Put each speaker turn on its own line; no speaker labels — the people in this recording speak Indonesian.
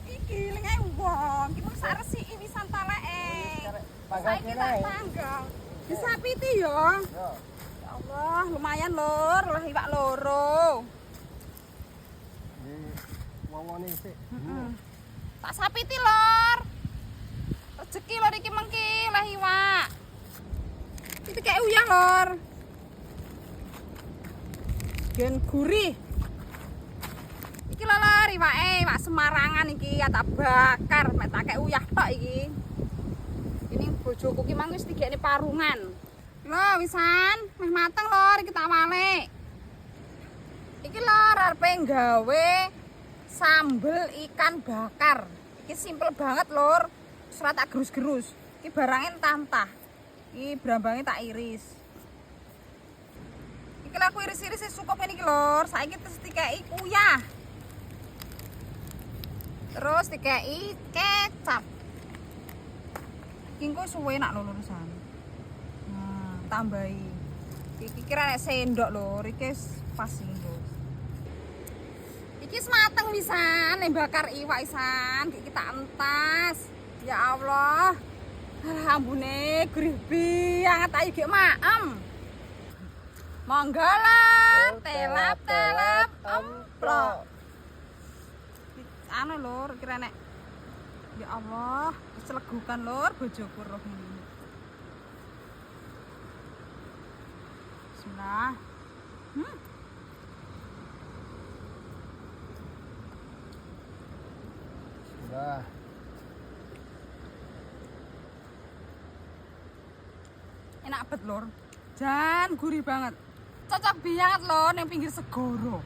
Iki lengae wong, iki mung sak resiki wisan taleke. Saiki tak tanggal. Disapiti yo. Ya Allah, lumayan lur, lah iwak loro.
Wawone sik.
Tak sapiti lur. Rezeki lur iki mengki lah iwak. Iki kayak uyah lur. Gen gurih. Iki lho lur iwake, iwak Semarangan iki ya tak bakar, mek tak kek uyah tok iki. Ini bojoku ki mang wis digekne parungan. Lho wisan, meh mateng lur iki tak walik. Iki lur arepe gawe sambel ikan bakar. Iki simpel banget lur. Ora tak gerus-gerus. Iki barangnya tantah. Iki brambangnya tak iris. Iki lah aku iris-iris cukup ini lur. Saiki terus dikei uyah. Terus dikei kecap. Iki engko suwe nak lho lurusan. Nah, tambahi. Iki kira nek sendok lur, iki pas iki lho. Iki mateng wisan, nek bakar iwak wisan, iki tak entas. Ya Allah. Ambune gurih banget ayo gek maem. Monggo lah, telap-telap emplok. Anu lur, kira nek ya Allah, celegukan lur bojoku roh ngene. Bismillah.
Sudah.
Enak banget lur. Jan gurih banget. Cocok banget lur ning pinggir segara.